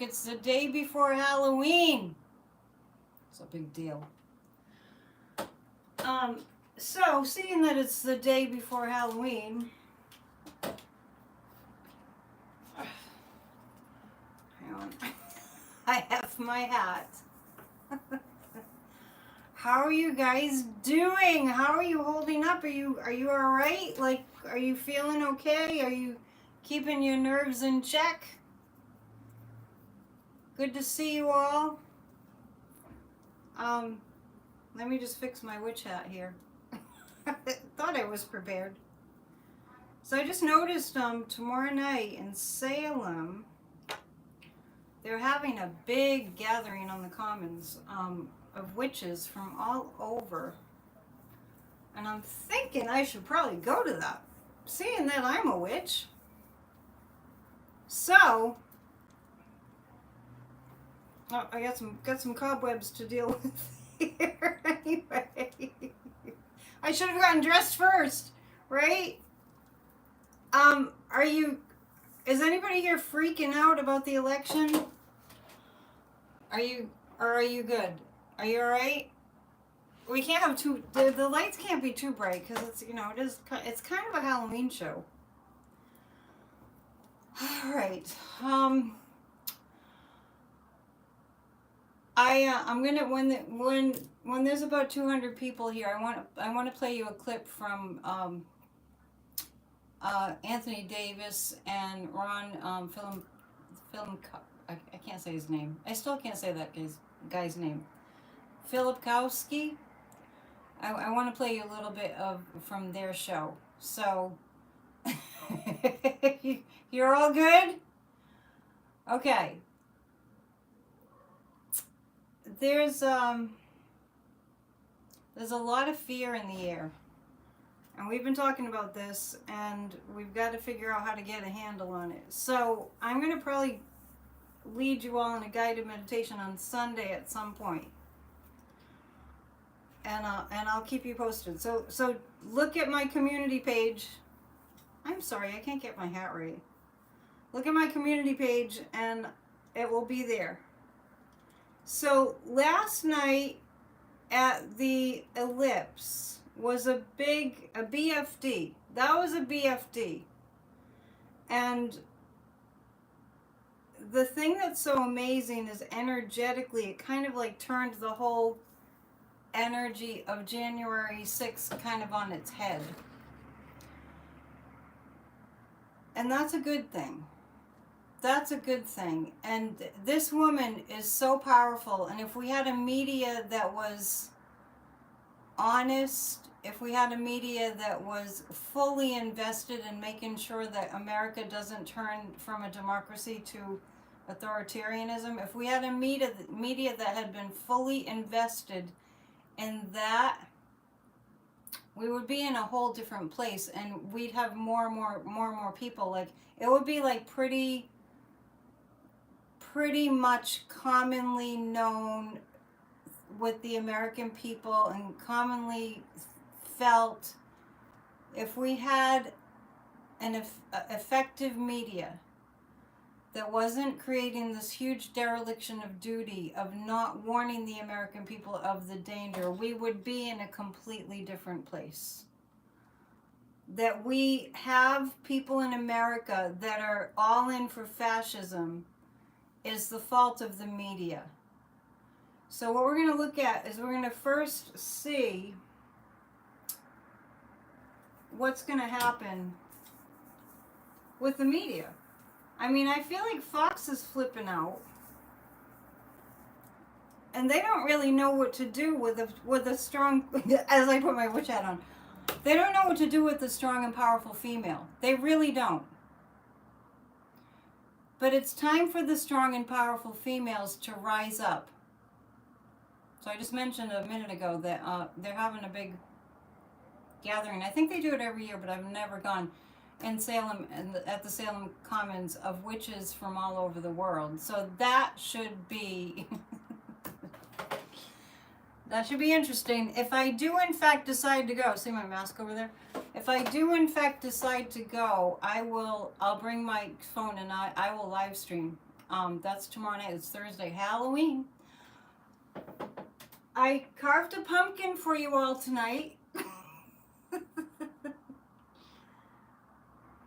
look, it's the day before Halloween. It's a big deal. So, seeing that it's the day before Halloween, hang on, I have my hat. How are you guys doing? How are you holding up? Are you all right? Like, are you feeling okay? Are you keeping your nerves in check? Good to see you all. Let me just fix my witch hat here. I thought I was prepared. So I just noticed tomorrow night in Salem, they're having a big gathering on the Commons of witches from all over. And I'm thinking I should probably go to that, seeing that I'm a witch. So, oh, I got some cobwebs to deal with here anyway. I should have gotten dressed first, right? Is anybody here freaking out about the election? Are you good? Are you all right? We can't have the lights can't be too bright because it's kind of a Halloween show. All right. I'm gonna when there's about 200 people here, I want to play you a clip from Anthony Davis and Ron I can't say his name. I still can't say that guy's name. Filipkowski. I want to play you a little bit from their show. So you're all good? Okay. There's a lot of fear in the air. And we've been talking about this, and we've got to figure out how to get a handle on it. So I'm going to probably lead you all in a guided meditation on Sunday at some point. And I'll keep you posted. So look at my community page. I'm sorry, I can't get my hat right. Look at my community page, and it will be there. So last night at the Ellipse was a BFD. That was a BFD. And the thing that's so amazing is energetically, it kind of like turned the whole energy of January 6th kind of on its head. And that's a good thing. That's a good thing. And this woman is so powerful. And if we had a media that was honest, if we had a media that was fully invested in making sure that America doesn't turn from a democracy to authoritarianism, if we had a media that had been fully invested in that, we would be in a whole different place, and we'd have more and more people. Like, it would be like pretty much commonly known with the American people and commonly felt, if we had an effective media that wasn't creating this huge dereliction of duty of not warning the American people of the danger, we would be in a completely different place. That we have people in America that are all in for fascism is the fault of the media. So what we're going to look at is we're going to first see what's going to happen with the media. I mean, I feel like Fox is flipping out, and they don't really know what to do with a strong, as I put my witch hat on, they don't know what to do with a strong and powerful female. They really don't. But it's time for the strong and powerful females to rise up. So I just mentioned a minute ago that they're having a big gathering. I think they do it every year, but I've never gone. In Salem, at the Salem Commons, of witches from all over the world. So that should be that should be interesting. If I do in fact decide to go, see my mask over there? If I do in fact decide to go, I'll bring my phone and I will live stream. That's tomorrow night. It's Thursday, Halloween. I carved a pumpkin for you all tonight.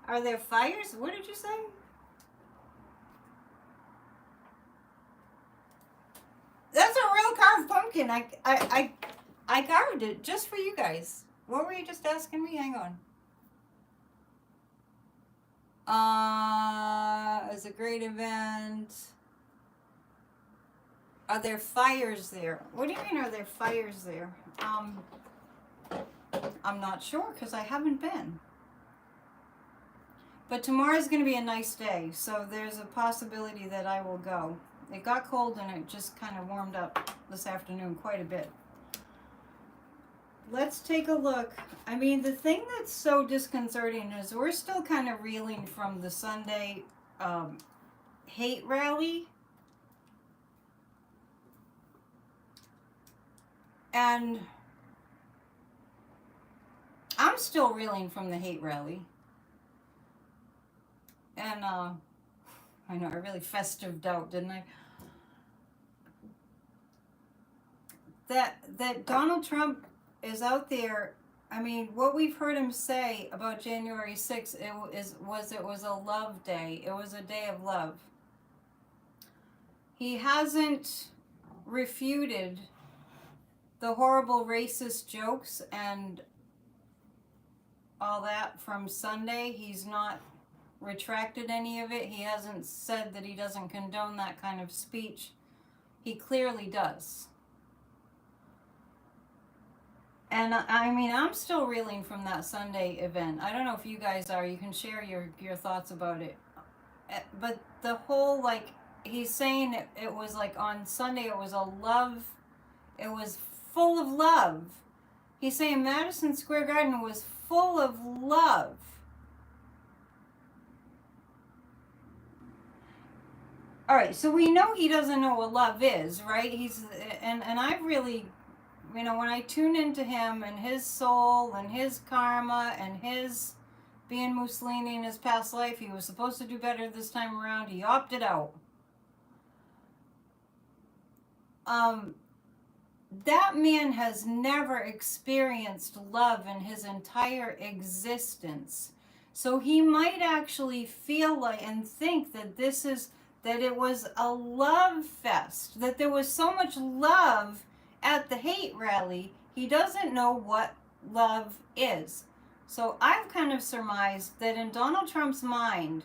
Are there fires? What did you say? That's a real carved pumpkin. I carved it just for you guys. What were you just asking me? Hang on. It's a great event. Are there fires there? What do you mean, are there fires there? I'm not sure because I haven't been. But tomorrow's going to be a nice day, so there's a possibility that I will go. It got cold and it just kind of warmed up this afternoon quite a bit. Let's take a look. I mean, the thing that's so disconcerting is we're still kind of reeling from the Sunday hate rally. And I'm still reeling from the hate rally. And I know I really festived out, didn't I? That Donald Trump is out there. I mean, what we've heard him say about January 6th, it was a love day. It was a day of love. He hasn't refuted the horrible racist jokes and all that from Sunday. He's not retracted any of it. He hasn't said that he doesn't condone that kind of speech. He clearly does. And I mean, I'm still reeling from that Sunday event. I don't know if you guys are. You can share your thoughts about it. But the whole, like, he's saying it was like on Sunday, it was a love, it was full of love. He's saying Madison Square Garden was full of love. All right, so we know he doesn't know what love is, right? And I've really, you know, when I tune into him and his soul and his karma and his being Mussolini in his past life, he was supposed to do better this time around. He opted out. That man has never experienced love in his entire existence. So he might actually feel like and think that that it was a love fest, that there was so much love at the hate rally, he doesn't know what love is. So I've kind of surmised that in Donald Trump's mind,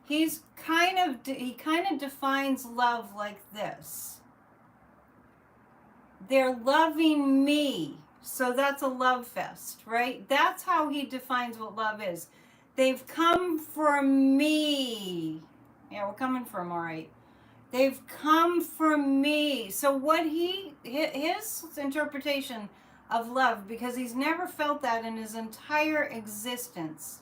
he kind of defines love like this. They're loving me, so that's a love fest, right? That's how he defines what love is. They've come for me. Yeah, we're coming for him, all right. They've come for me. So what his interpretation of love, because he's never felt that in his entire existence.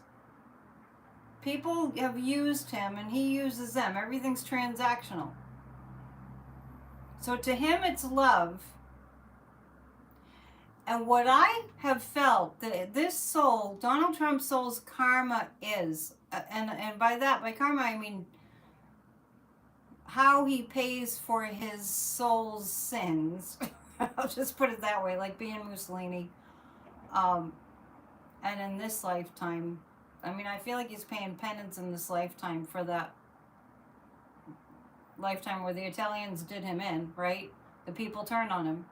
People have used him and he uses them. Everything's transactional. So to him it's love. And what I have felt that this soul, Donald Trump's soul's karma is, and by karma I mean how he pays for his soul's sins. I'll just put it that way, like being Mussolini. And in this lifetime, I mean, I feel like he's paying penance in this lifetime for that lifetime where the Italians did him in, right? The people turned on him.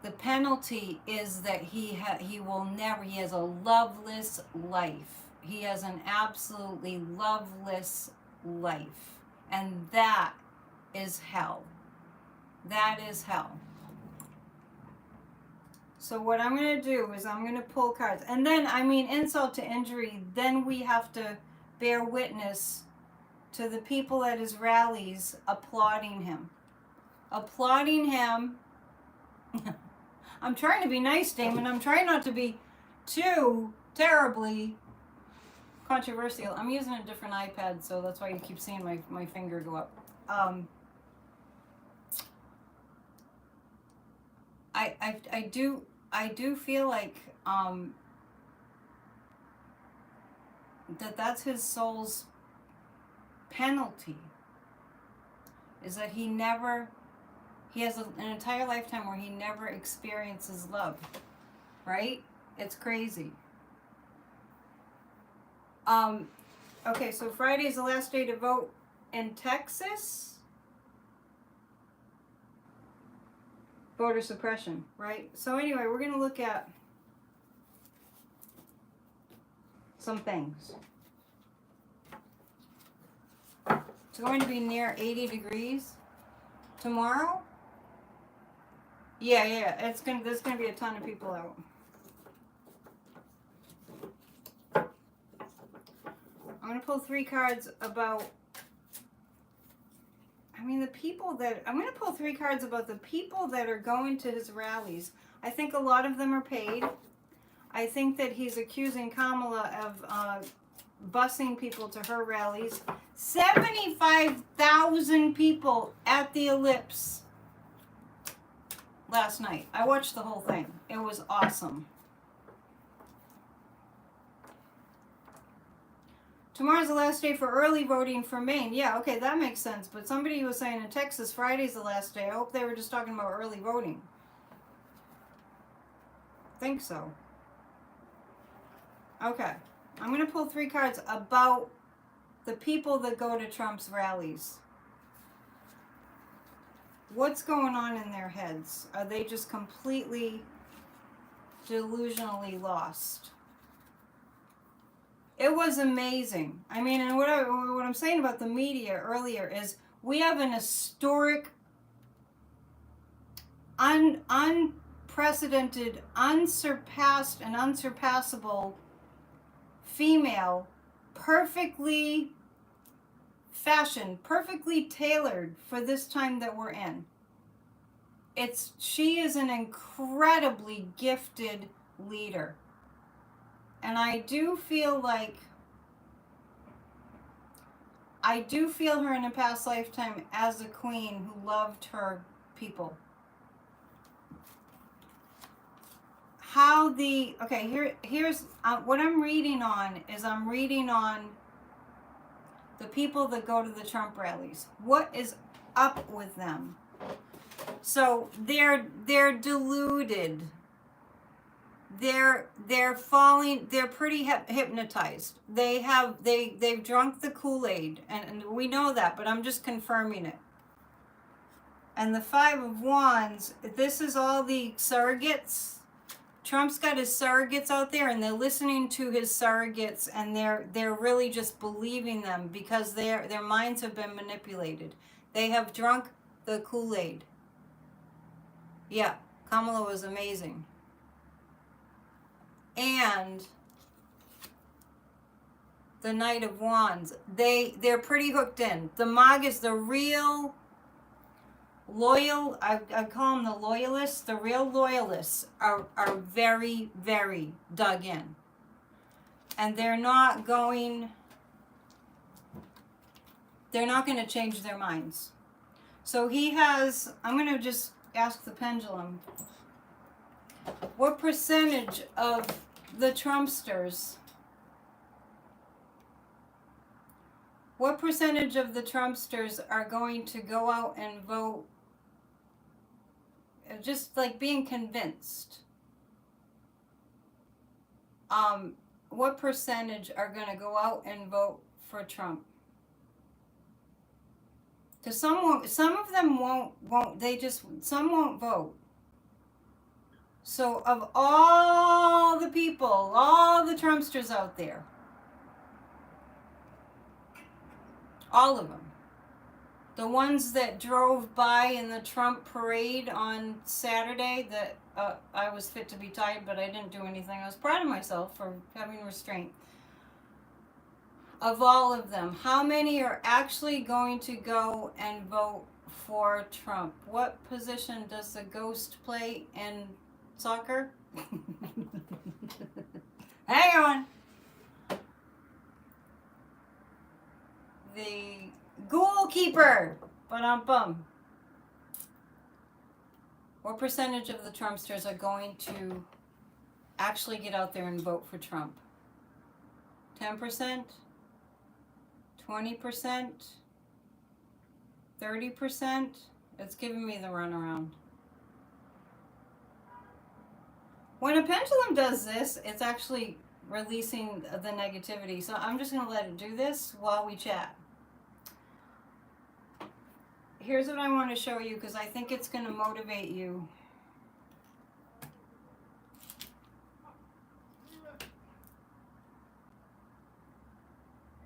The penalty is that he has a loveless life. He has an absolutely loveless life. And that is hell. That is hell. So what I'm going to do is I'm going to pull cards. And then, I mean, insult to injury, then we have to bear witness to the people at his rallies applauding him. Applauding him. I'm trying to be nice, Damon. I'm trying not to be too terribly controversial. I'm using a different iPad, so that's why you keep seeing my finger go up. I do feel like that's his soul's penalty, is that he has an entire lifetime where he never experiences love, right? It's crazy. Okay, so Friday is the last day to vote in Texas. Voter suppression, right? So anyway, we're going to look at some things. It's going to be near 80 degrees tomorrow. Yeah, there's going to be a ton of people out. I'm going to pull 3 cards about, I'm going to pull 3 cards about the people that are going to his rallies. I think a lot of them are paid. I think that he's accusing Kamala of busing people to her rallies. 75,000 people at the Ellipse last night. I watched the whole thing. It was awesome. Tomorrow's the last day for early voting for Maine. Yeah, okay, that makes sense. But somebody was saying in Texas, Friday's the last day. I hope they were just talking about early voting. I think so. Okay, I'm going to pull 3 cards about the people that go to Trump's rallies. What's going on in their heads? Are they just completely delusionally lost? It was amazing. I mean, and what I'm saying about the media earlier is we have an historic, unprecedented, unsurpassed, and unsurpassable female, perfectly fashioned, perfectly tailored for this time that we're in. She is an incredibly gifted leader. And I do feel her in a past lifetime as a queen who loved her people. Here's what I'm reading on is I'm reading on the people that go to the Trump rallies. What is up with them? So they're deluded. They're falling. They're pretty hypnotized. They've drunk the Kool-Aid, and we know that. But I'm just confirming it. And the 5 of Wands. This is all the surrogates. Trump's got his surrogates out there, and they're listening to his surrogates, and they're really just believing them because their minds have been manipulated. They have drunk the Kool-Aid. Yeah, Kamala was amazing. And the Knight of Wands, they're pretty hooked in. The Magas, the real loyal, I call them the loyalists. The real loyalists are very, very dug in. And they're not going to change their minds. So I'm going to just ask the pendulum, what percentage of the Trumpsters, are going to go out and vote just like being convinced? What percentage are going to go out and vote for Trump? Because some of them won't, some won't vote. So of all the people, all the Trumpsters out there, all of them, the ones that drove by in the Trump parade on Saturday, that I was fit to be tied, but I didn't do anything. I was proud of myself for having restraint. Of all of them, how many are actually going to go and vote for Trump? What position does the ghost play in soccer? Hang on. The goalkeeper. Ba-dum-bum. What percentage of the Trumpsters are going to actually get out there and vote for Trump? 10%, 20%, 30%. It's giving me the runaround. When a pendulum does this, it's actually releasing the negativity. So I'm just going to let it do this while we chat. Here's what I want to show you because I think it's going to motivate you.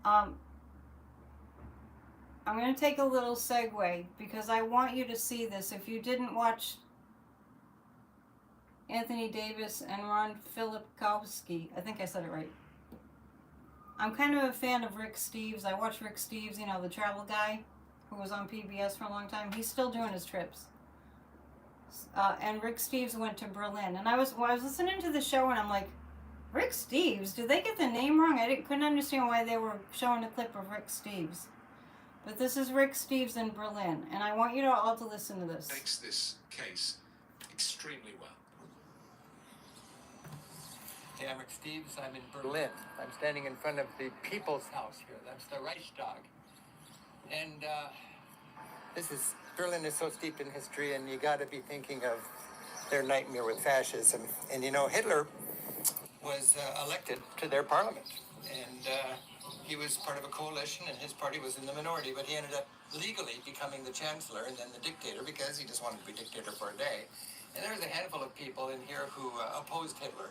I'm going to take a little segue because I want you to see this. If you didn't watch Anthony Davis and Ron Filipkowski, I think I said it right. I'm kind of a fan of Rick Steves. I watch Rick Steves, you know, the travel guy who was on PBS for a long time. He's still doing his trips. And Rick Steves went to Berlin. And I was listening to the show and I'm like, Rick Steves? Did they get the name wrong? I couldn't understand why they were showing a clip of Rick Steves. But this is Rick Steves in Berlin. And I want you to all to listen to this. Makes this case extremely well. Hey, I'm Rick Steves. I'm in Berlin. I'm standing in front of the People's House here. That's the Reichstag. And Berlin is so steeped in history, and you got to be thinking of their nightmare with fascism. And you know, Hitler was elected to their parliament, and he was part of a coalition, and his party was in the minority, but he ended up legally becoming the chancellor and then the dictator because he just wanted to be dictator for a day. And there was a handful of people in here who opposed Hitler,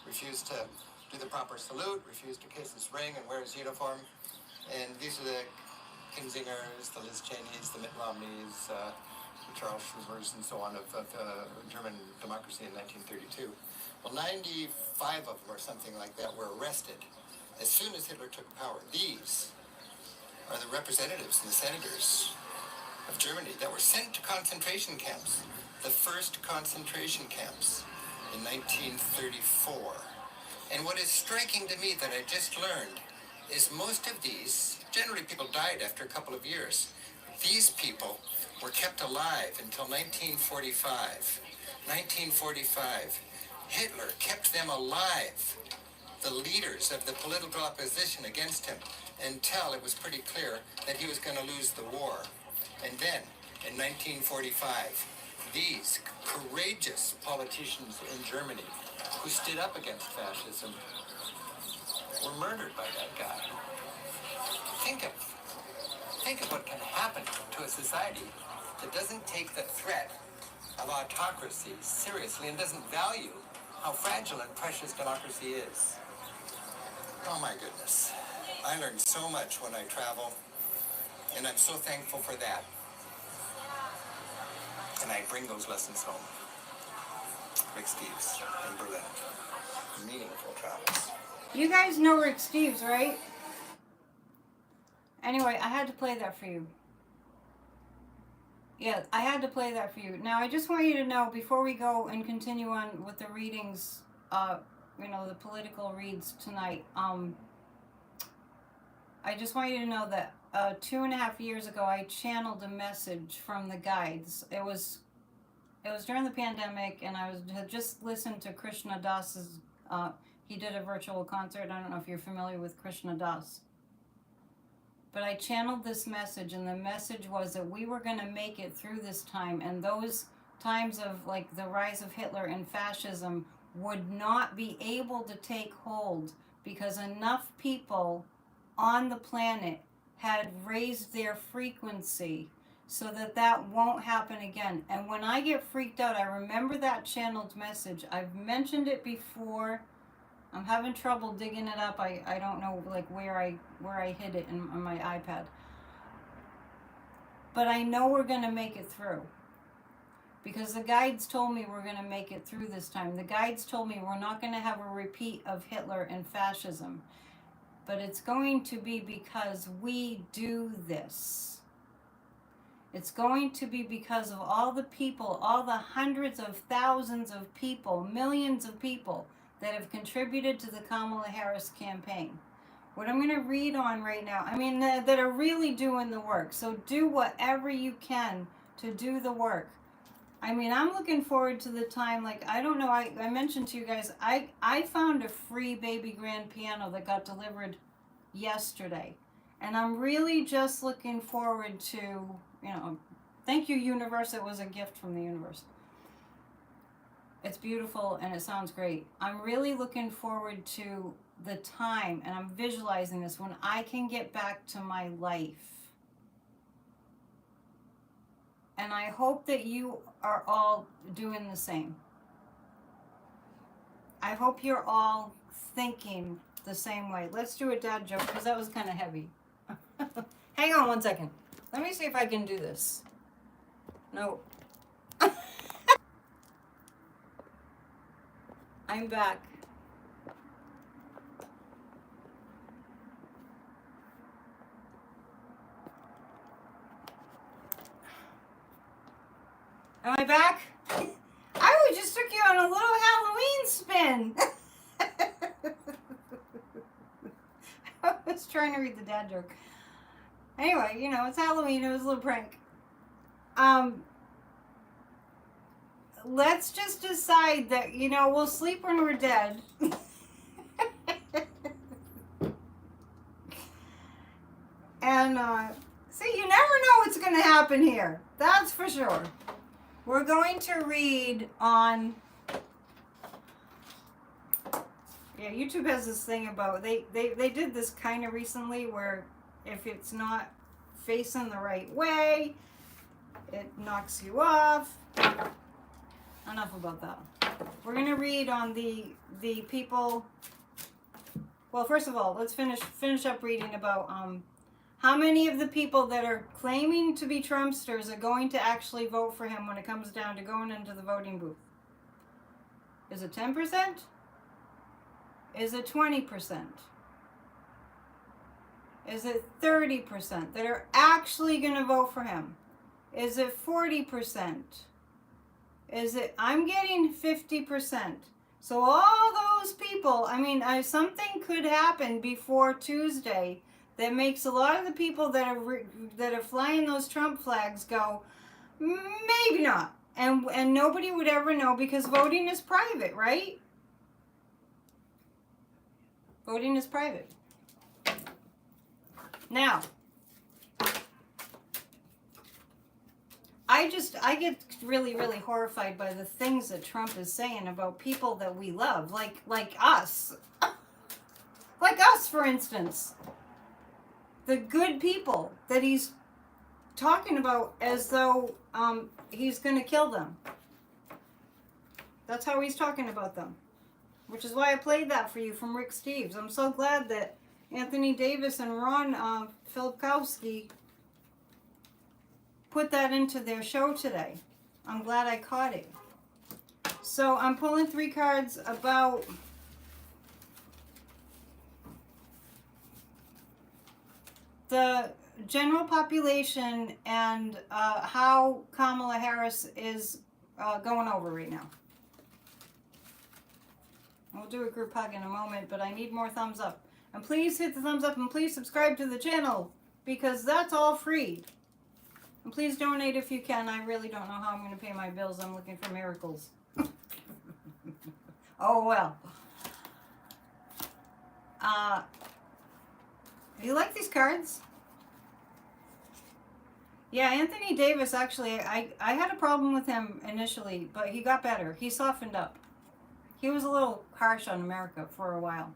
refused to do the proper salute, refused to kiss his ring and wear his uniform. And these are the Kinzingers, the Liz Cheneys, the Mitt Romneys, the Charles Schubers, and so on of German democracy in 1932. Well, 95 of them or something like that were arrested as soon as Hitler took power. These are the representatives and the senators of Germany that were sent to concentration camps, the first concentration camps in 1934. And what is striking to me that I just learned is most of these, generally people died after a couple of years. These people were kept alive until 1945. 1945. Hitler kept them alive, the leaders of the political opposition against him, until it was pretty clear that he was going to lose the war. And then, in 1945, these courageous politicians in Germany who stood up against fascism were murdered by that guy. Think of what can happen to a society that doesn't take the threat of autocracy seriously and doesn't value how fragile and precious democracy is. Oh my goodness. I learned so much when I travel, and I'm so thankful for that. And I bring those lessons home. Rick Steves in Berlin. Meaningful travels. You guys know Rick Steves, right? Anyway, I had to play that for you. Yeah, I had to play that for you. Now, I just want you to know, before we go and continue on with the readings, you know, the political reads tonight, I just want you to know that 2.5 years ago, I channeled a message from the guides. It was during the pandemic, and I had just listened to Krishna Das's, he did a virtual concert. I don't know if you're familiar with Krishna Das. But I channeled this message, and the message was that we were going to make it through this time, and those times of like the rise of Hitler and fascism would not be able to take hold because enough people on the planet had raised their frequency so that that won't happen again. And when I get freaked out, I remember that channeled message. I've mentioned it before. I'm having trouble digging it up. I don't know like where I hid it on my iPad. But I know we're going to make it through. Because the guides told me we're going to make it through this time. The guides told me we're not going to have a repeat of Hitler and fascism. But it's going to be because we do this. It's going to be because of all the people, all the hundreds of thousands of people, millions of people that have contributed to the Kamala Harris campaign. What I'm going to read on right now, I mean, that are really doing the work. So do whatever you can to do the work. I mean, I'm looking forward to the time, like, I don't know, I mentioned to you guys, I found a free baby grand piano that got delivered yesterday. And I'm really just looking forward to, you know, thank you, universe. It was a gift from the universe. It's beautiful and it sounds great. I'm really looking forward to the time, and I'm visualizing this, when I can get back to my life. And I hope that you are all doing the same. I hope you're all thinking the same way. Let's do a dad joke, because that was kind of heavy. Hang on 1 second. Let me see if I can do this. No. I'm back. Am I back? I just took you on a little Halloween spin. I was trying to read the dad joke. Anyway, you know, it's Halloween. It was a little prank. Let's just decide that, you know, we'll sleep when we're dead. And, see, you never know what's going to happen here. That's for sure. We're going to read on... Yeah, YouTube has this thing about... They did this kind of recently, where if it's not facing the right way, it knocks you off. Enough about that. We're going to read on the people... Well, first of all, let's finish up reading about how many of the people that are claiming to be Trumpsters are going to actually vote for him when it comes down to going into the voting booth. Is it 10%? Is it 20%? Is it 30% that are actually going to vote for him? Is it 40%? Is it, I'm getting 50%. So all those people, I mean, something could happen before Tuesday that makes a lot of the people that are flying those Trump flags go, maybe not. And nobody would ever know, because voting is private, right? Voting is private. Now, I get really, really horrified by the things that Trump is saying about people that we love, like us. Like us, for instance. The good people that he's talking about as though he's going to kill them. That's how he's talking about them. Which is why I played that for you from Rick Steves. I'm so glad that Anthony Davis and Ron Filipkowski put that into their show today. I'm glad I caught it. So I'm pulling 3 cards about the general population and how Kamala Harris is going over right now. We'll do a group hug in a moment, but I need more thumbs up. And please hit the thumbs up, and please subscribe to the channel, because that's all free. And please donate if you can. I really don't know how I'm going to pay my bills. I'm looking for miracles. Oh, well. You like these cards? Yeah, Anthony Davis, actually, I had a problem with him initially, but he got better. He softened up. He was a little harsh on America for a while.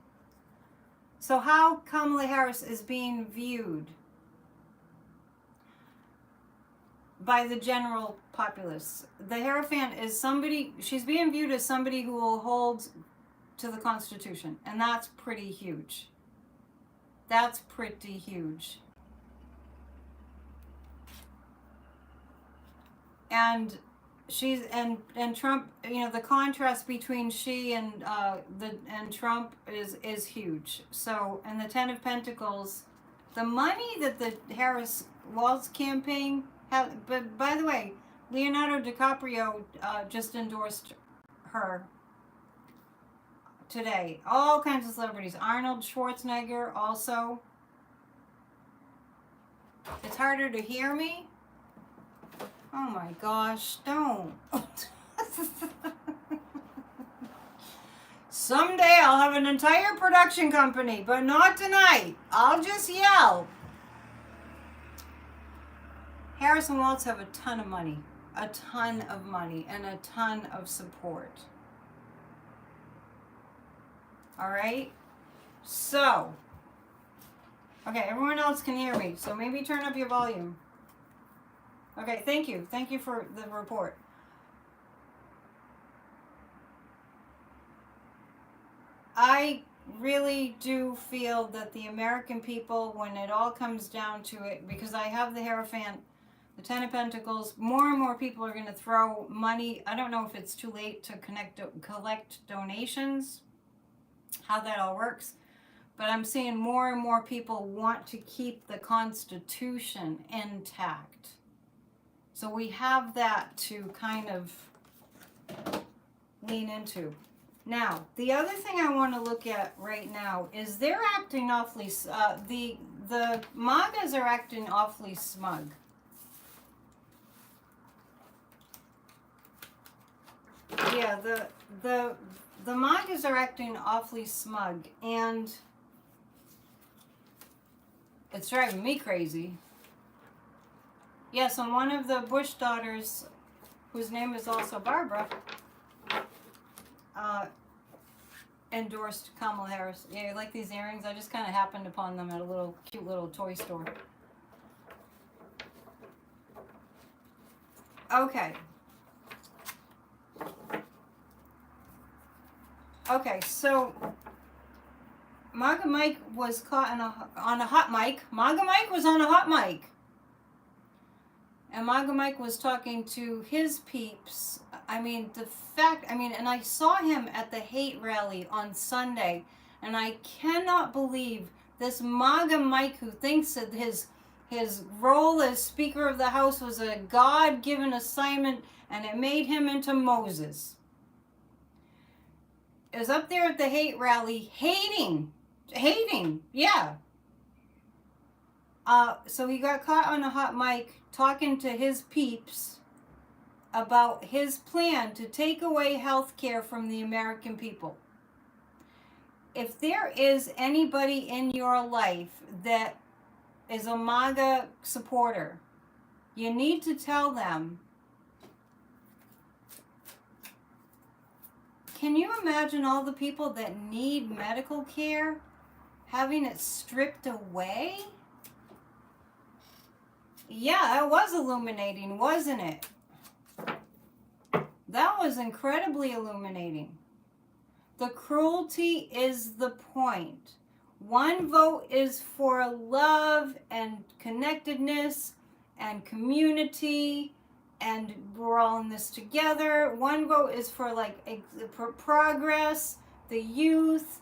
So how Kamala Harris is being viewed by the general populace. The Hierophant is somebody, she's being viewed as somebody who will hold to the Constitution. And that's pretty huge. That's pretty huge. And she's and Trump, you know, the contrast between she and Trump is huge. So, and the 10 of Pentacles, the money that the Harris Walz campaign had, but by the way, Leonardo DiCaprio just endorsed her today. All kinds of celebrities. Arnold Schwarzenegger also. It's harder to hear me. Oh my gosh, don't. Someday I'll have an entire production company, but not tonight. I'll just yell. Harris and Waltz have a ton of money, and a ton of support. All right? So, okay, everyone else can hear me, so maybe turn up your volume. Okay, thank you. Thank you for the report. I really do feel that the American people, when it all comes down to it, because I have the Hierophant, the Ten of Pentacles, more and more people are going to throw money. I don't know if it's too late to collect donations, how that all works. But I'm seeing more and more people want to keep the Constitution intact. So we have that to kind of lean into. Now, the other thing I want to look at right now is they're acting awfully, the Magas are acting awfully smug. Yeah, the Magas are acting awfully smug, and it's driving me crazy. Yes, and one of the Bush daughters, whose name is also Barbara, endorsed Kamala Harris. Yeah, you like these earrings? I just kind of happened upon them at a cute little toy store. Okay. Okay, so Maga Mike was caught on a hot mic. Maga Mike was on a hot mic. And Maga Mike was talking to his peeps. I mean, and I saw him at the hate rally on Sunday, and I cannot believe this Maga Mike who thinks that his role as Speaker of the House was a God-given assignment, and it made him into Moses. Is up there at the hate rally hating, yeah. So he got caught on a hot mic talking to his peeps about his plan to take away health care from the American people. If there is anybody in your life that is a MAGA supporter, you need to tell them. Can you imagine all the people that need medical care having it stripped away? Yeah, it was illuminating, wasn't it? That was incredibly illuminating. The cruelty is the point. One vote is for love and connectedness and community, and we're all in this together. One vote is for progress, the youth,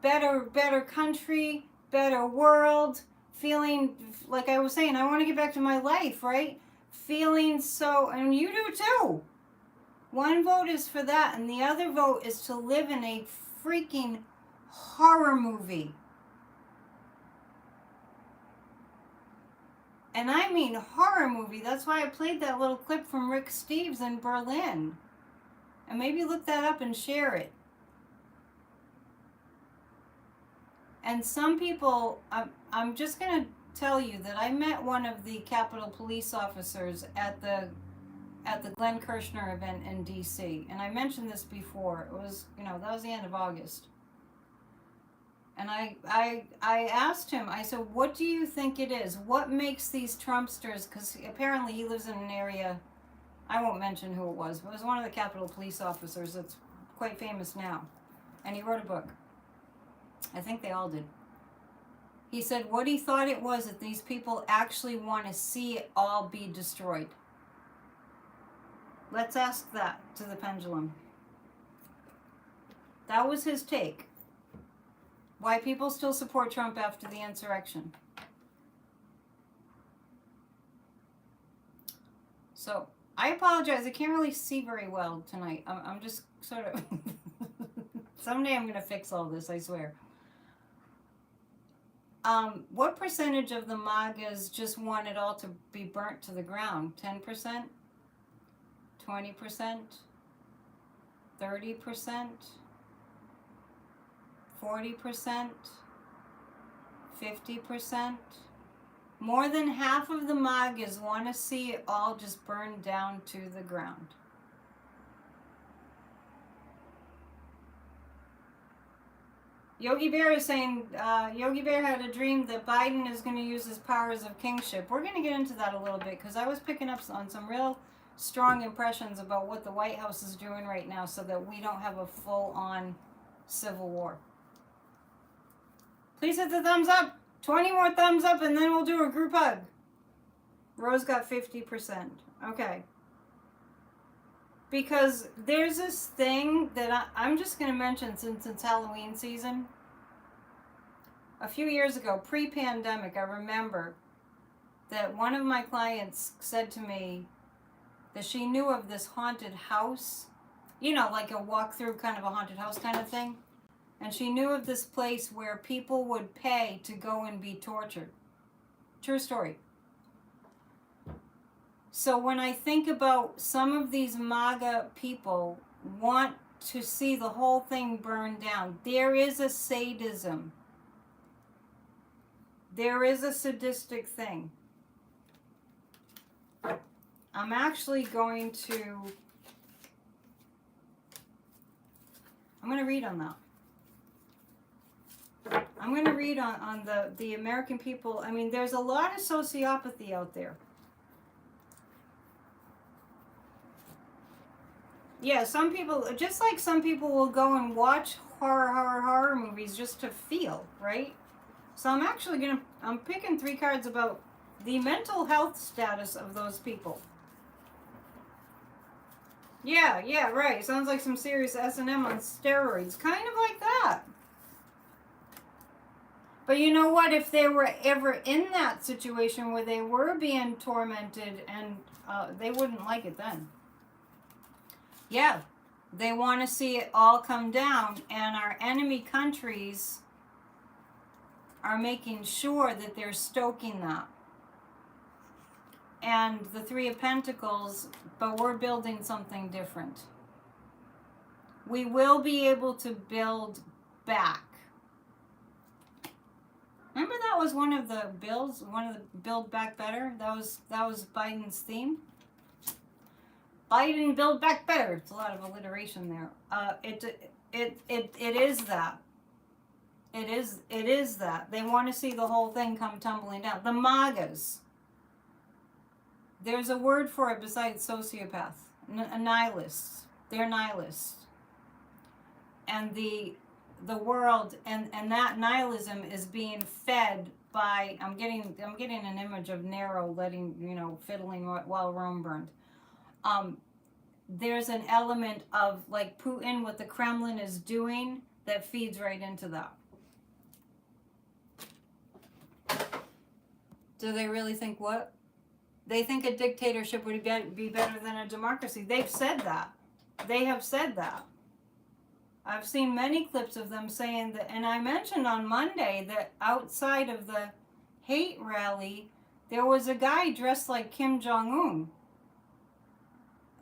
better country, better world, feeling like I was saying, I want to get back to my life, right? Feeling so, and you do too. One vote is for that, and the other vote is to live in a freaking horror movie. And I mean horror movie. That's why I played that little clip from Rick Steves in Berlin. And maybe look that up and share it. And some people, I'm just going to tell you that I met one of the Capitol police officers at the Glenn Kirshner event in D.C. And I mentioned this before. It was, that was the end of August. And I asked him, I said, what do you think it is? What makes these Trumpsters, because apparently he lives in an area, I won't mention who it was, but it was one of the Capitol police officers that's quite famous now. And he wrote a book. I think they all did. He said what he thought it was that these people actually want to see it all be destroyed. Let's ask that to the pendulum. That was his take. Why people still support Trump after the insurrection. So, I apologize. I can't really see very well tonight. I'm just sort of... Someday I'm going to fix all this, I swear. What percentage of the MAGAs just want it all to be burnt to the ground? 10%? 20%, 30%, 40%, 50%. More than half of the Magas want to see it all just burned down to the ground. Yogi Bear is saying, Yogi Bear had a dream that Biden is going to use his powers of kingship. We're going to get into that a little bit because I was picking up on some real strong impressions about what the White House is doing right now so that we don't have a full-on civil war. Please hit the thumbs up. 20 more thumbs up and then we'll do a group hug. Rose got 50%. Okay. Because there's this thing that I'm just going to mention since it's Halloween season. A few years ago, pre-pandemic, I remember that one of my clients said to me that she knew of this haunted house. You know, like a walkthrough kind of a haunted house kind of thing. And she knew of this place where people would pay to go and be tortured. True story. So when I think about some of these MAGA people want to see the whole thing burned down, there is a sadism. There is a sadistic thing. I'm actually going to read on that. I'm going to read on the American people. I mean, there's a lot of sociopathy out there. Yeah, some people, just like some people will go and watch horror movies just to feel, right? So I'm actually I'm picking 3 cards about the mental health status of those people. Yeah, right. Sounds like some serious S&M on steroids. Kind of like that. But you know what? If they were ever in that situation where they were being tormented, and they wouldn't like it then. Yeah, they want to see it all come down, and our enemy countries are making sure that they're stoking that. And the 3 of Pentacles, but we're building something different. We will be able to build back. Remember that was one of the bills, one of the Build Back Better? That was Biden's theme. Biden Build Back Better. It's a lot of alliteration there. It is that. It is that. They want to see the whole thing come tumbling down. The MAGAs. There's a word for it besides sociopath. A nihilist. They're nihilists. And the world and that nihilism is being fed by, I'm getting an image of Nero letting, fiddling while Rome burned. There's an element of like Putin, what the Kremlin is doing, that feeds right into that. Do they really think what? They think a dictatorship would be better than a democracy. They've said that. They have said that. I've seen many clips of them saying that, and I mentioned on Monday that outside of the hate rally, there was a guy dressed like Kim Jong-un.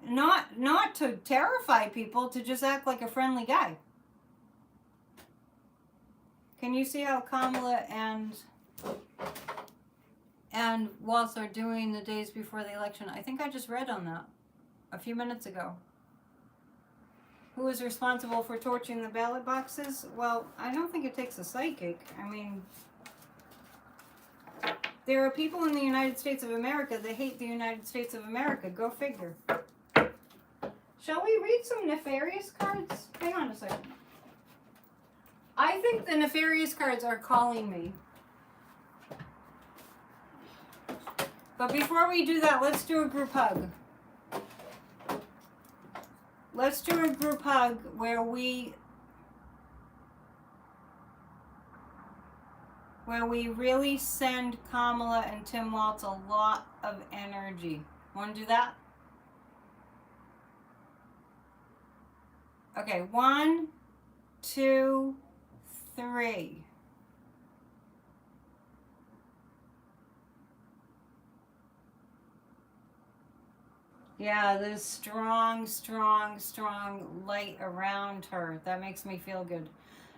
Not to terrify people, to just act like a friendly guy. Can you see how Kamala and Waltz are doing the days before the election? I think I just read on that a few minutes ago. Who is responsible for torching the ballot boxes? Well, I don't think it takes a psychic. I mean, there are people in the United States of America that hate the United States of America. Go figure. Shall we read some nefarious cards? Hang on a second. I think the nefarious cards are calling me. But before we do that, let's do a group hug. Let's do a group hug where we really send Kamala and Tim Waltz a lot of energy. Want to do that? Okay, 1, 2, 3. Yeah, there's strong, strong, strong light around her. That makes me feel good.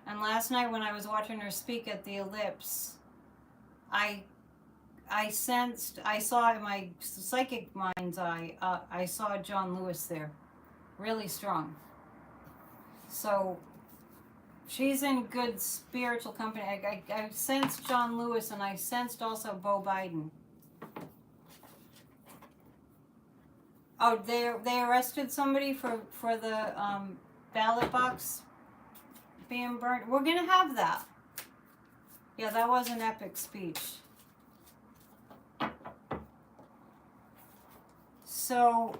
And last night when I was watching her speak at the Ellipse, I I sensed, I saw in my psychic mind's eye, I saw John Lewis there, really strong. So she's in good spiritual company. I sensed John Lewis, and I sensed also Beau Biden. Oh, they arrested somebody for the ballot box being burnt. We're gonna have that. Yeah, that was an epic speech. So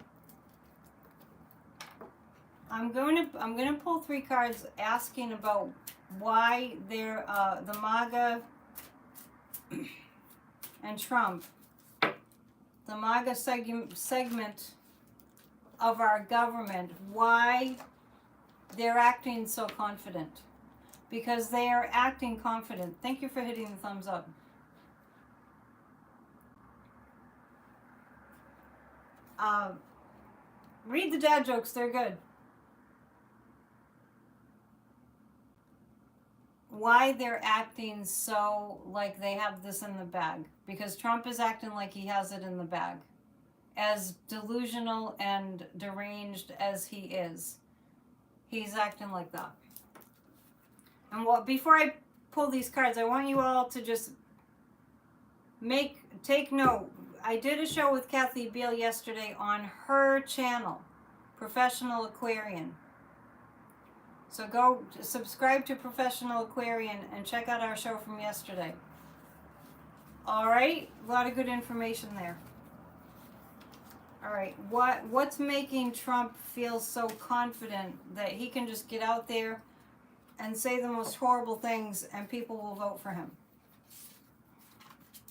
I'm gonna pull 3 cards asking about why they're the Maga and Trump, the Maga segment of our government, why they're acting so confident. Because they are acting confident. Thank you for hitting the thumbs up. Read the dad jokes, they're good. Why they're acting so like they have this in the bag. Because Trump is acting like he has it in the bag. As delusional and deranged as he is, he's acting like that. And before I pull these cards, I want you all to just take note. I did a show with Kathy Beale yesterday on her channel, Professional Aquarian. So go subscribe to Professional Aquarian and check out our show from yesterday. All right, a lot of good information there. All right, what's making Trump feel so confident that he can just get out there and say the most horrible things and people will vote for him?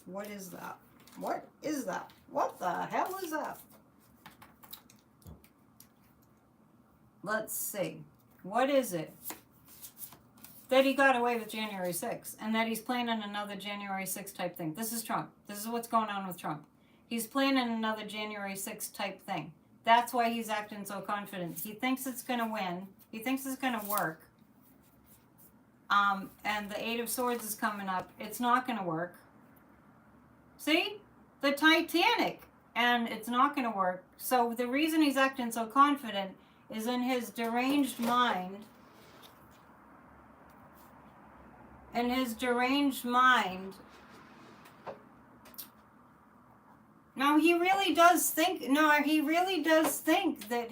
What is that? What is that? What the hell is that? Let's see. What is it? That he got away with January 6th and that he's planning another January 6th type thing. This is Trump. This is what's going on with Trump. He's planning another January 6th type thing. That's why he's acting so confident. He thinks it's going to win. He thinks it's going to work. And the 8 of Swords is coming up. It's not going to work. See? The Titanic. And it's not going to work. So the reason he's acting so confident is in his deranged mind. In his deranged mind. No, he really does think. No, he really does think that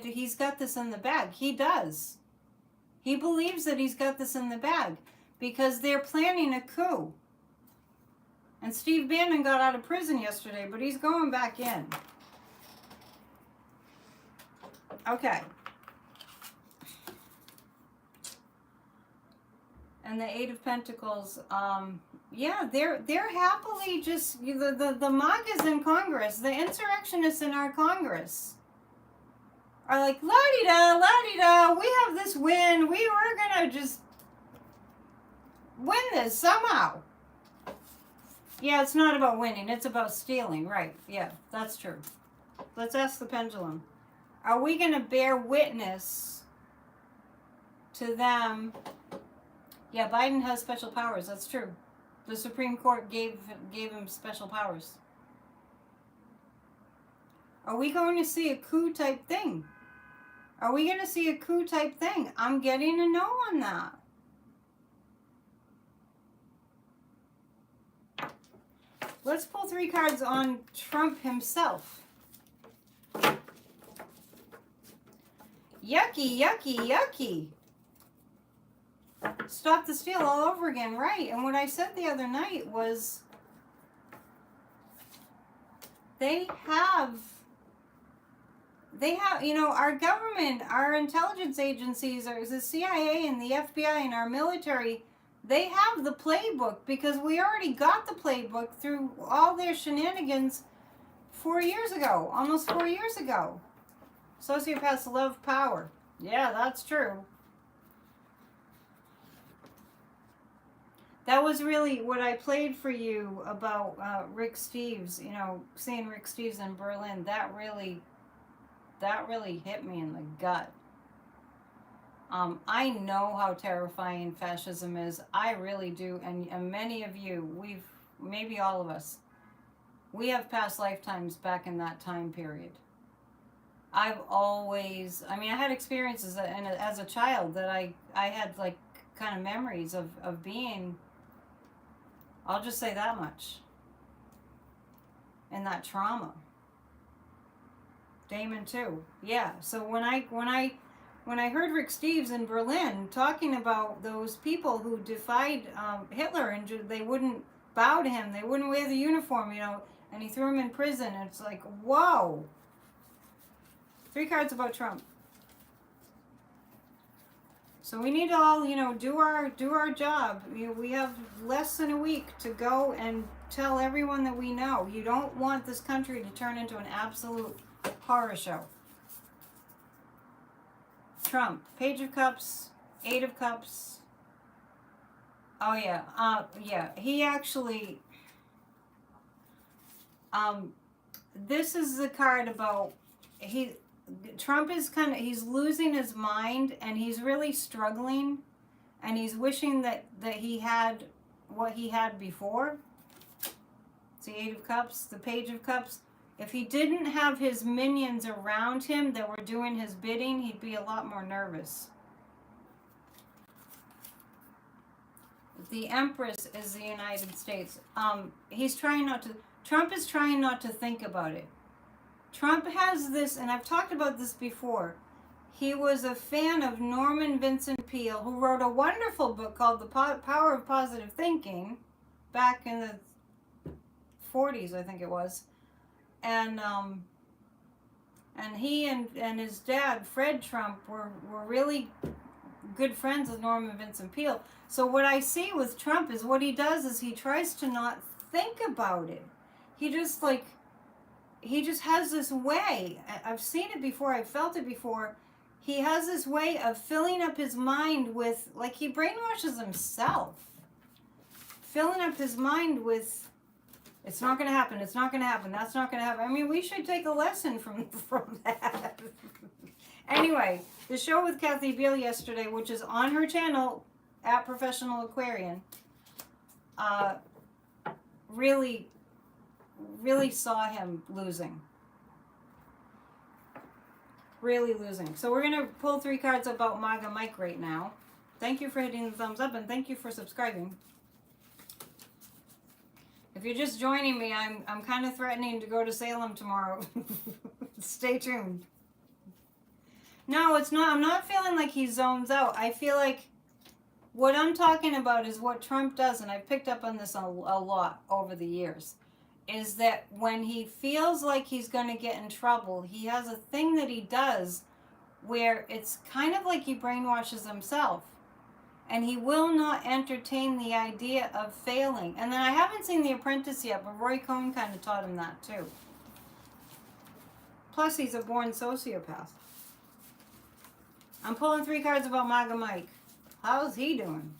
he's got this in the bag. He does. He believes that he's got this in the bag because they're planning a coup. And Steve Bannon got out of prison yesterday, but he's going back in. Okay. And the 8 of Pentacles, yeah, they're happily just the MAGAs in Congress, the insurrectionists in our Congress are like, la-di-da, la-di-da, we have this win, we're gonna just win this somehow. Yeah, it's not about winning, it's about stealing, right? Yeah, that's true. Let's ask the pendulum. Are we gonna bear witness to them? Yeah, Biden has special powers, that's true. The Supreme Court gave him special powers. Are we going to see a coup type thing? Are we going to see a coup type thing? I'm getting a no on that. Let's pull 3 cards on Trump himself. Yucky, yucky, yucky. Stop the steal all over again, right? And what I said the other night was they have, you know, our government, our intelligence agencies, the CIA and the FBI and our military, they have the playbook because we already got the playbook through all their shenanigans 4 years ago, almost 4 years ago. Sociopaths love power. Yeah, that's true. That was really what I played for you about Rick Steves, you know, seeing Rick Steves in Berlin. That really that really hit me in the gut. I know how terrifying fascism is. I really do. And many of you, maybe all of us, we have past lifetimes back in that time period. I had experiences as a child that I had like kind of memories of being, I'll just say that much, in that trauma. Damon too. Yeah. So when I heard Rick Steves in Berlin talking about those people who defied Hitler and they wouldn't bow to him, they wouldn't wear the uniform, and he threw him in prison. It's like, whoa. 3 cards about Trump. So we need to all, do our job. We have less than a week to go and tell everyone that we know. You don't want this country to turn into an absolute horror show. Trump, Page of Cups, 8 of Cups. Oh yeah, he actually, this is the card about, Trump is he's losing his mind and he's really struggling and he's wishing that he had what he had before. It's the 8 of Cups, the Page of Cups. If he didn't have his minions around him that were doing his bidding, he'd be a lot more nervous. The Empress is the United States. Trump is trying not to think about it. Trump has this, and I've talked about this before. He was a fan of Norman Vincent Peale, who wrote a wonderful book called The Power of Positive Thinking back in the 40s, I think it was. And he and his dad, Fred Trump, were really good friends with Norman Vincent Peale. So what I see with Trump is what he does is he tries to not think about it. He just has this way. I've seen it before. I've felt it before. He has this way of filling up his mind with, like, he brainwashes himself. Filling up his mind with, it's not going to happen. It's not going to happen. That's not going to happen. I mean, we should take a lesson from that. Anyway, the show with Kathy Beale yesterday, which is on her channel, at Professional Aquarian, really saw him losing. Really losing. So we're going to pull 3 cards about Maga Mike right now. Thank you for hitting the thumbs up and thank you for subscribing. If you're just joining me, I'm kind of threatening to go to Salem tomorrow. Stay tuned. No, it's not. I'm not feeling like he zones out. I feel like what I'm talking about is what Trump does, and I've picked up on this a lot over the years, is that when he feels like he's going to get in trouble, he has a thing that he does where it's kind of like he brainwashes himself. And he will not entertain the idea of failing. And then I haven't seen The Apprentice yet, but Roy Cohn kind of taught him that too. Plus, he's a born sociopath. I'm pulling 3 cards about Maga Mike. How's he doing?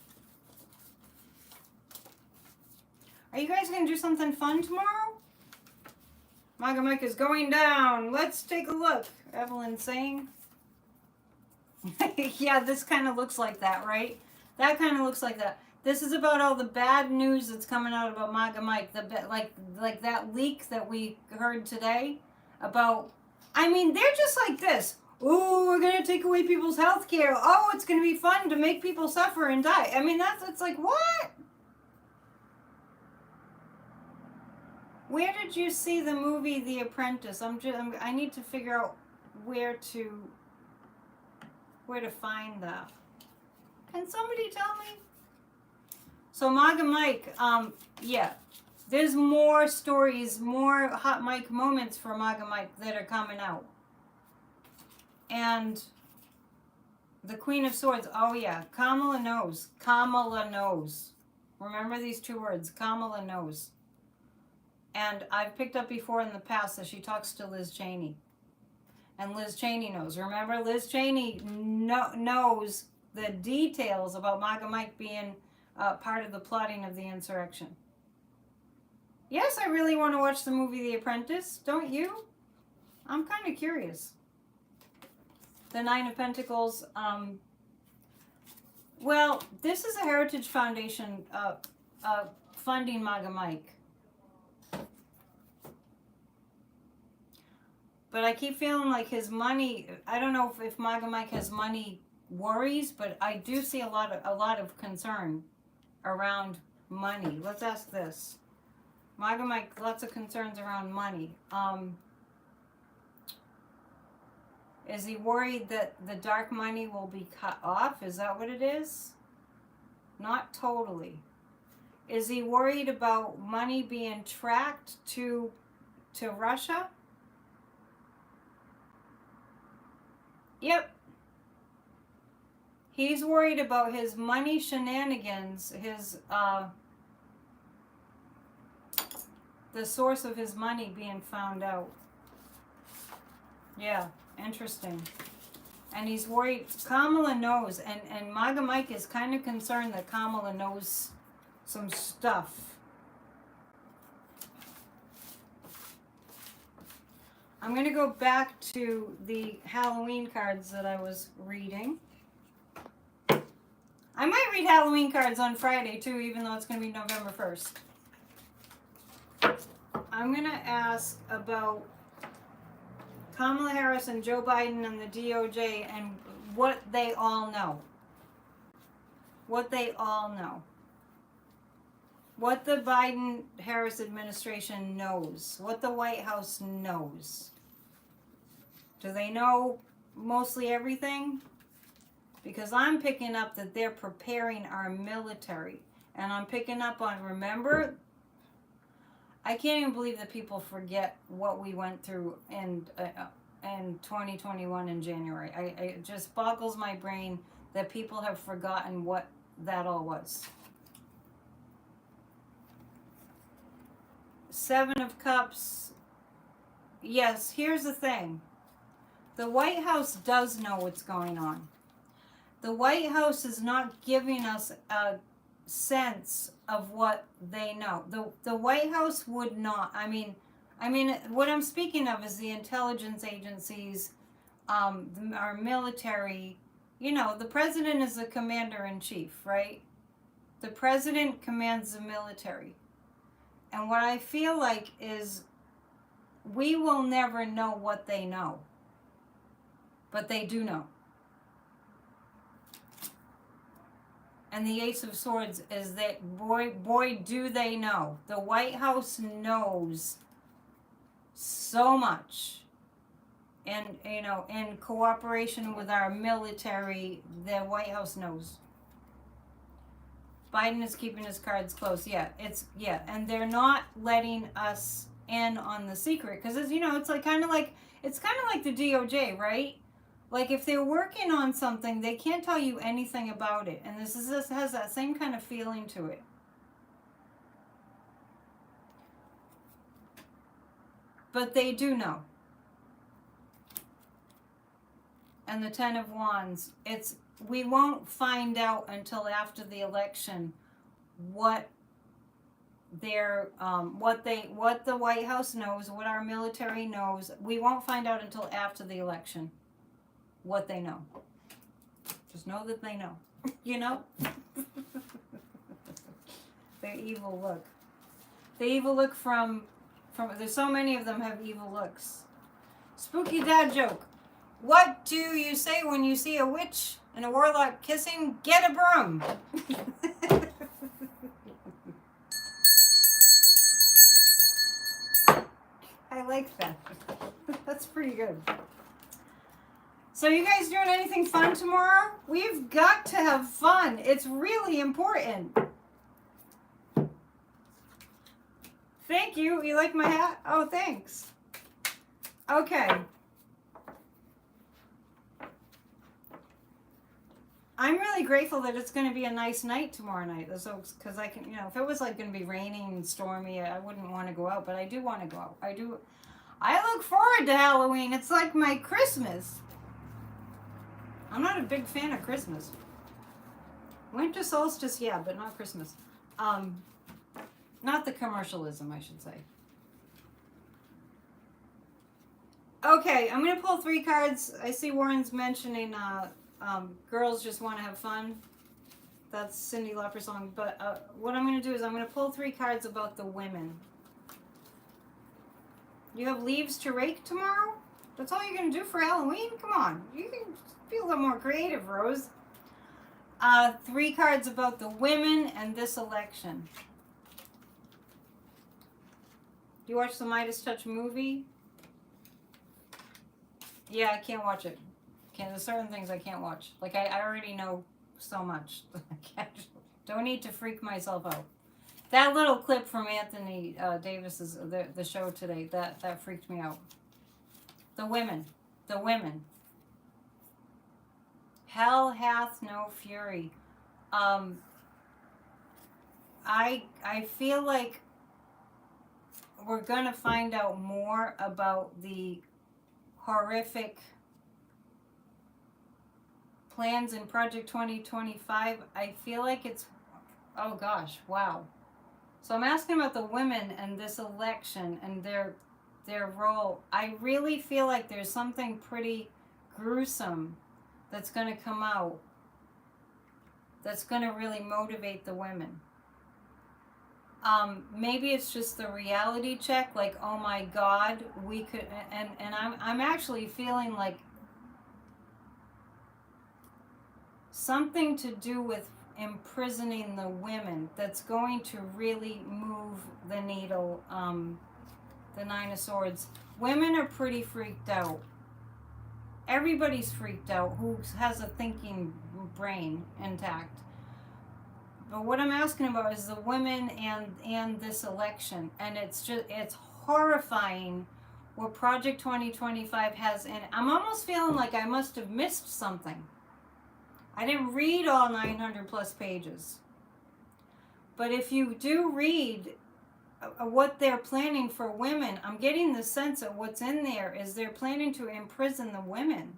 Are you guys going to do something fun tomorrow? Maga Mike is going down. Let's take a look. Evelyn's saying. Yeah, this kind of looks like that, right? That kind of looks like that. This is about all the bad news that's coming out about Maga Mike. Like that leak that we heard today about. I mean, they're just like this. Oh, we're going to take away people's health care. Oh, it's going to be fun to make people suffer and die. I mean, it's like, what? Where did you see the movie The Apprentice? I need to figure out where to find that. Can somebody tell me? So Maga Mike, yeah, there's more stories, more hot mic moments for Maga Mike that are coming out. And the Queen of Swords, oh yeah, Kamala knows. Kamala knows. Remember these 2 words, Kamala knows. And I've picked up before in the past that she talks to Liz Cheney. And Liz Cheney knows. Remember, Liz Cheney knows the details about Maga Mike being part of the plotting of the insurrection. Yes, I really want to watch the movie The Apprentice. Don't you? I'm kind of curious. The Nine of Pentacles. Well, this is a Heritage Foundation funding Maga Mike. But I keep feeling like his money, I don't know if Maga Mike has money worries, but I do see a lot of concern around money. Let's ask this. Maga Mike, lots of concerns around money. Is he worried that the dark money will be cut off? Is that what it is? Not totally. Is he worried about money being tracked to Russia? Yep. He's worried about his money shenanigans, his the source of his money being found out. Yeah, interesting. And he's worried. Kamala knows, and Maga Mike is kind of concerned that Kamala knows some stuff. I'm going to go back to the Halloween cards that I was reading. I might read Halloween cards on Friday too, even though it's going to be November 1st. I'm going to ask about Kamala Harris and Joe Biden and the DOJ and what they all know. What they all know. What the Biden-Harris administration knows. What the White House knows. Do they know mostly everything? Because I'm picking up that they're preparing our military. And I'm picking up on, remember, I can't even believe that people forget what we went through in 2021 in January. It just boggles my brain that people have forgotten what that all was. Seven of Cups. Yes, here's the thing. The White House does know what's going on. The White House is not giving us a sense of what they know. The White House would not. I mean, what I'm speaking of is the intelligence agencies, our military. You know, the president is the commander-in-chief, right? The president commands the military. And what I feel like is we will never know what they know. But they do know. And the Ace of Swords is that, boy, do they know. The White House knows so much. And, you know, in cooperation with our military, the White House knows. Biden is keeping his cards close. And they're not letting us in on the secret. Because, you know, it's kind of like the DOJ, right? Like, if they're working on something, they can't tell you anything about it. And this has that same kind of feeling to it. But they do know. And the Ten of Wands, we won't find out until after the election what the White House knows, what our military knows. We won't find out until after the election what they know. Just know that they know. You know? Their evil look. The evil look from there's so many of them have evil looks. Spooky dad joke. What do you say when you see a witch and a warlock kissing? Get a broom. I like that. That's pretty good. So you guys doing anything fun tomorrow? We've got to have fun. It's really important. Thank you. You like my hat? Oh, thanks. Okay. I'm really grateful that it's going to be a nice night tomorrow night. So, because I can, you know, if it was like going to be raining and stormy, I wouldn't want to go out. But I do want to go out. I look forward to Halloween. It's like my Christmas. I'm not a big fan of Christmas. Winter solstice, yeah, but not Christmas. Not the commercialism, I should say. Okay, I'm gonna pull 3 cards. I see Warren's mentioning girls just want to have fun. That's Cyndi Lauper's song. But what I'm gonna do is I'm gonna pull 3 cards about the women. You have leaves to rake tomorrow? That's all you're gonna do for Halloween? Come on, you can be a little more creative, Rose. 3 cards about the women and this election. Do you watch the Midas Touch movie? Yeah, I can't watch it. There's certain things I can't watch. Like I already know so much. Don't need to freak myself out. That little clip from Anthony Davis's the show today that freaked me out. The women. Hell hath no fury. I feel like we're gonna find out more about the horrific plans in Project 2025. I feel like it's, oh gosh, wow. So I'm asking about the women and this election and their role. I really feel like there's something pretty gruesome that's going to come out that's going to really motivate the women. Maybe it's just the reality check, like, oh my God, we could, and I'm actually feeling like something to do with imprisoning the women that's going to really move the needle. The 9 of Swords. Women are pretty freaked out. Everybody's freaked out who has a thinking brain intact. But what I'm asking about is the women and this election, and it's horrifying what Project 2025 has in. I'm almost feeling like I must have missed something. I didn't read all 900 plus pages. But if you do read what they're planning for women, I'm getting the sense that what's in there is they're planning to imprison the women.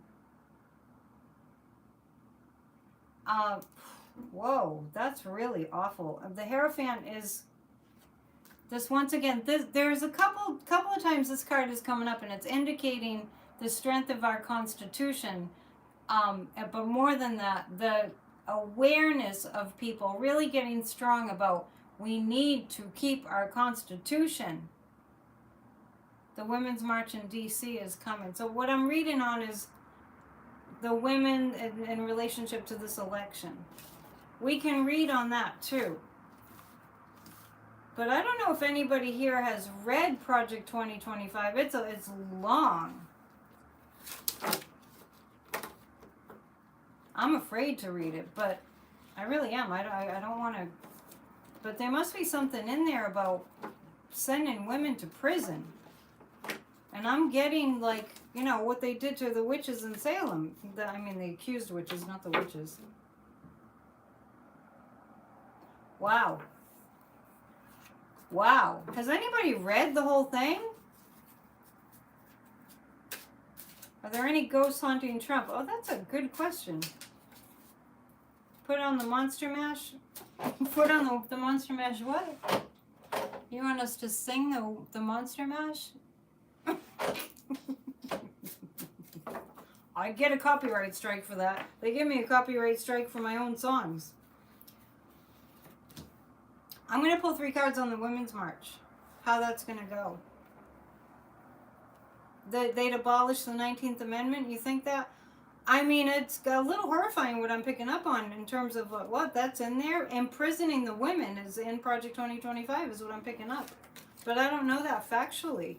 Whoa, that's really awful. The Hierophant is this once again. There's a couple of times this card is coming up, and it's indicating the strength of our Constitution. But more than that, the awareness of people really getting strong about we need to keep our Constitution. The Women's March in D.C. is coming. So what I'm reading on is the women in relationship to this election. We can read on that too. But I don't know if anybody here has read Project 2025. It's long. I'm afraid to read it, but I really am. I don't want to. But there must be something in there about sending women to prison. And I'm getting, like, you know, what they did to the witches in Salem. The accused witches, not the witches. Wow. Wow. Has anybody read the whole thing? Are there any ghosts haunting Trump? Oh, that's a good question. Put on the Monster Mash? Put on the Monster Mash what? You want us to sing the Monster Mash? I get a copyright strike for that. They give me a copyright strike for my own songs. I'm going to pull 3 cards on the Women's March. How that's going to go. They'd abolish the 19th Amendment. You think that? I mean, it's a little horrifying what I'm picking up on in terms of what that's in there. Imprisoning the women is in Project 2025 is what I'm picking up. But I don't know that factually.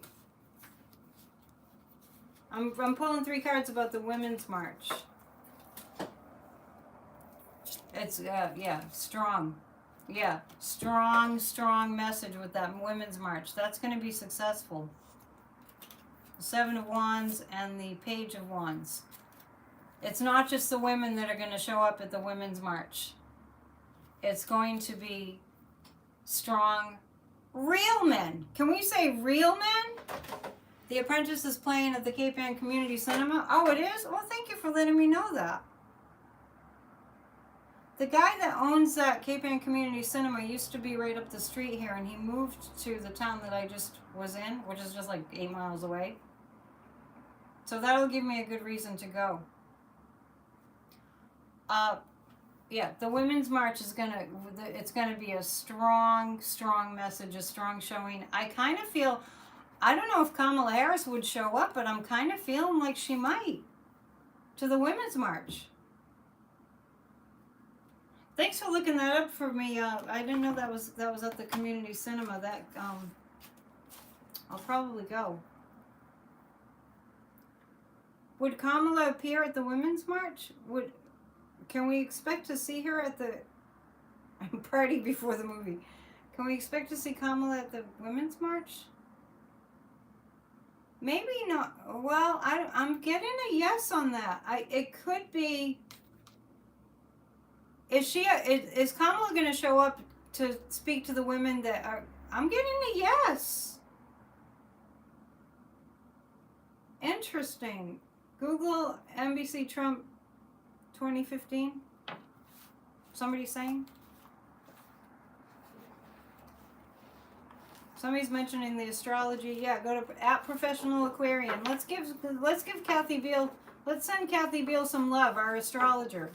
I'm pulling 3 cards about the Women's March. It's, strong. Yeah, strong message with that Women's March. That's going to be successful. The 7 of Wands and the Page of Wands. It's not just the women that are going to show up at the Women's March. It's going to be strong, real men. Can we say real men? The Apprentice is playing at the Cape Ann Community Cinema. Oh, it is? Well, thank you for letting me know that. The guy that owns that Cape Ann Community Cinema used to be right up the street here, and he moved to the town that I just was in, which is just like 8 miles away. So that'll give me a good reason to go. Yeah, the Women's March is it's gonna be a strong message, a strong showing. I kind of feel, I don't know if Kamala Harris would show up, but I'm kind of feeling like she might, to the Women's March. Thanks for looking that up for me. I didn't know that was at the community cinema. That I'll probably go. Would Kamala appear at the Women's March? Can we expect to see her at the party before the movie? Can we expect to see Kamala at the Women's March? Maybe not. Well, I'm getting a yes on that. It could be. Is Kamala going to show up to speak to the women that are? I'm getting a yes. Interesting. Google NBC Trump 2015. Somebody saying? Somebody's mentioning the astrology. Yeah, go to @Professional Aquarian. Let's give Kathy Beal. Let's send Kathy Beal some love, our astrologer.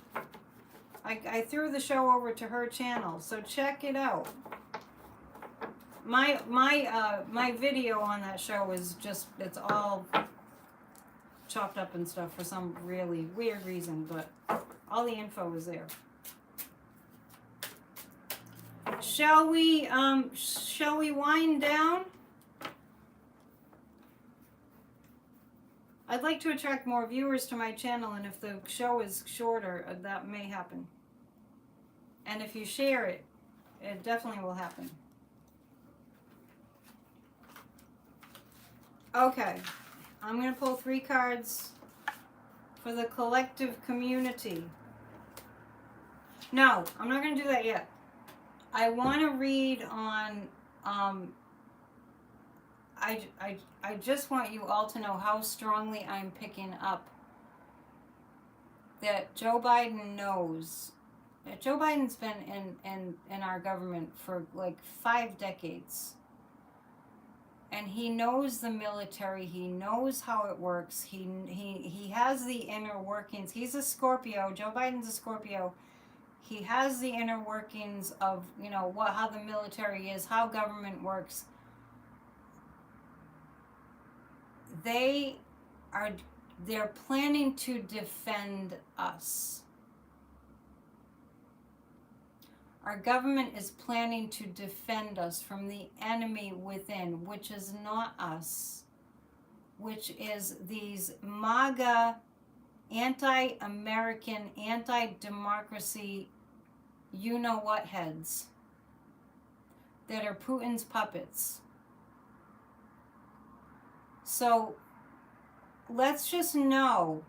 I threw the show over to her channel, so check it out. My video on that show is just, it's all chopped up and stuff for some really weird reason, but all the info is there. Shall we wind down? I'd like to attract more viewers to my channel, and if the show is shorter, that may happen. And if you share it, it definitely will happen. Okay, I'm going to pull 3 cards for the collective community. No, I'm not going to do that yet. I want to read on, I just want you all to know how strongly I'm picking up that Joe Biden knows. That Joe Biden's been in our government for like 5 decades. And he knows the military, he knows how it works, he has the inner workings. He's a Scorpio, Joe Biden's a Scorpio. He has the inner workings of, how the military is, how government works. They're planning to defend us. Our government is planning to defend us from the enemy within, which is not us, which is these Maga, anti-American, anti-democracy, you-know-what heads that are Putin's puppets. So let's just know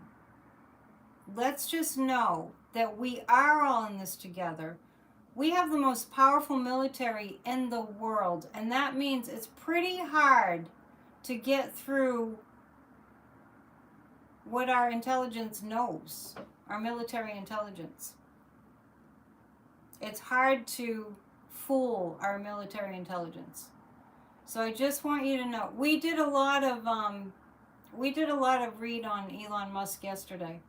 that we are all in this together. We have the most powerful military in the world, and that means it's pretty hard to get through what our intelligence knows, our military intelligence. It's hard to fool our military intelligence. So I just want you to know, we did a lot of read on Elon Musk yesterday.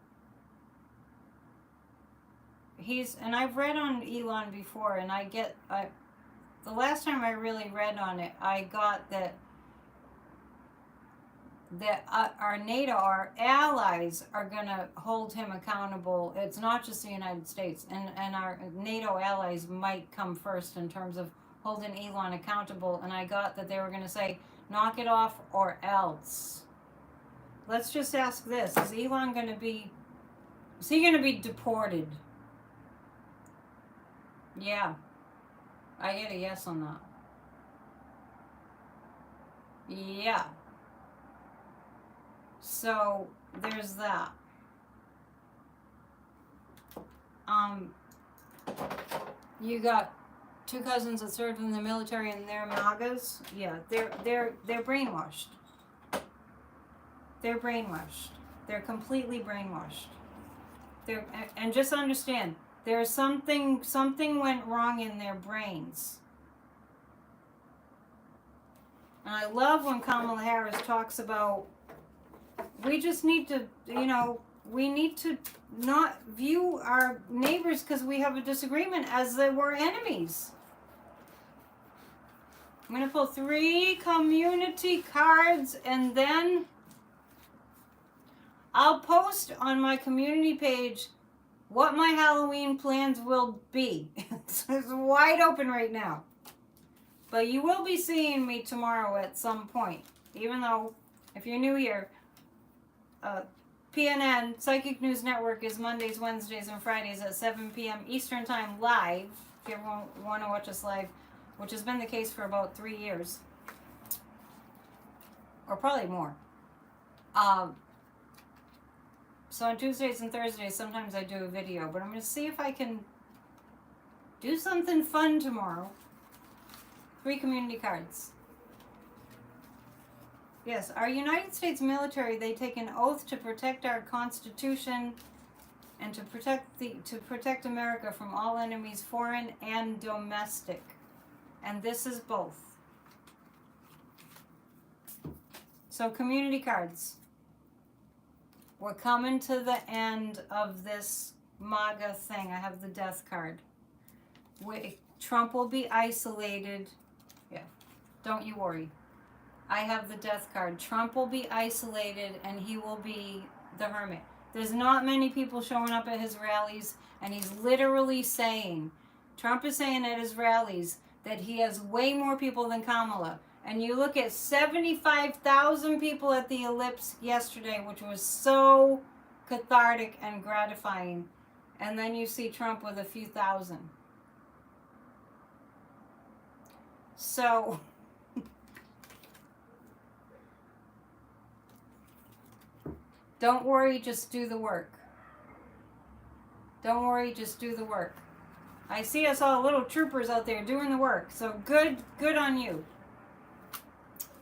And I've read on Elon before, and the last time I really read on it, I got that our NATO, our allies, are going to hold him accountable. It's not just the United States, and our NATO allies might come first in terms of holding Elon accountable. And I got that they were going to say, knock it off or else. Let's just ask this: is he going to be deported? Yeah, I get a yes on that. Yeah. So there's that. You got 2 cousins that served in the military, and they're Magas. Yeah, they're brainwashed. They're brainwashed. They're completely brainwashed. And just understand, there's something went wrong in their brains. And I love when Kamala Harris talks about we just need to, we need to not view our neighbors because we have a disagreement as they were enemies. I'm going to pull 3 community cards, and then I'll post on my community page what my Halloween plans will be. It's wide open right now. But you will be seeing me tomorrow at some point. Even though, if you're new here, PNN, Psychic News Network, is Mondays, Wednesdays, and Fridays at 7 p.m. Eastern Time live. If you ever want to watch us live, which has been the case for about 3 years. Or probably more. So on Tuesdays and Thursdays, sometimes I do a video. But I'm going to see if I can do something fun tomorrow. 3 community cards. Yes, our United States military, they take an oath to protect our Constitution and to protect America from all enemies, foreign and domestic. And this is both. So community cards. We're coming to the end of this Maga thing. I have the death card. Trump will be isolated. Yeah, don't you worry. I have the death card. Trump will be isolated and he will be the hermit. There's not many people showing up at his rallies, and he's literally saying, Trump is saying at his rallies that he has way more people than Kamala. And you look at 75,000 people at the Ellipse yesterday, which was so cathartic and gratifying. And then you see Trump with a few thousand. So, don't worry, just do the work. Don't worry, just do the work. I see us all little troopers out there doing the work. So good on you.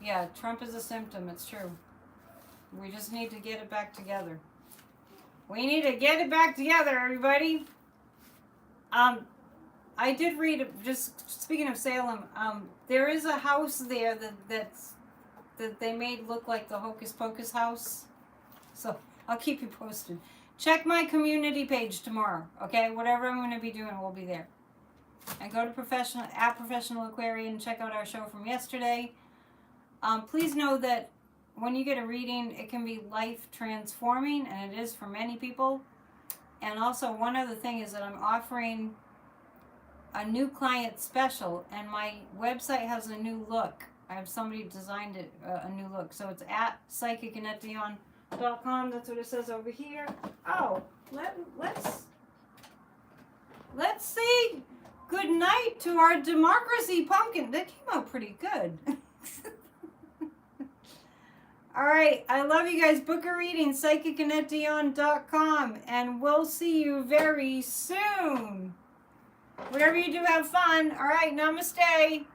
Yeah, Trump is a symptom, it's true. We just need to get it back together. We need to get it back together, everybody. I did read, just speaking of Salem, there is a house there that they made look like the Hocus Pocus house. So I'll keep you posted. Check my community page tomorrow, okay? Whatever I'm going to be doing will be there. And go to Professional Aquarian and check out our show from yesterday. Please know that when you get a reading, it can be life transforming, and it is for many people. And also, one other thing is that I'm offering a new client special, and my website has a new look. I have somebody designed it a new look. So it's at psychicandetdion.com. That's what it says over here. Oh, let's say good night to our democracy pumpkin. That came out pretty good. All right, I love you guys. Book a reading, psychicandetdion.com, and we'll see you very soon. Whatever you do, have fun. All right, namaste.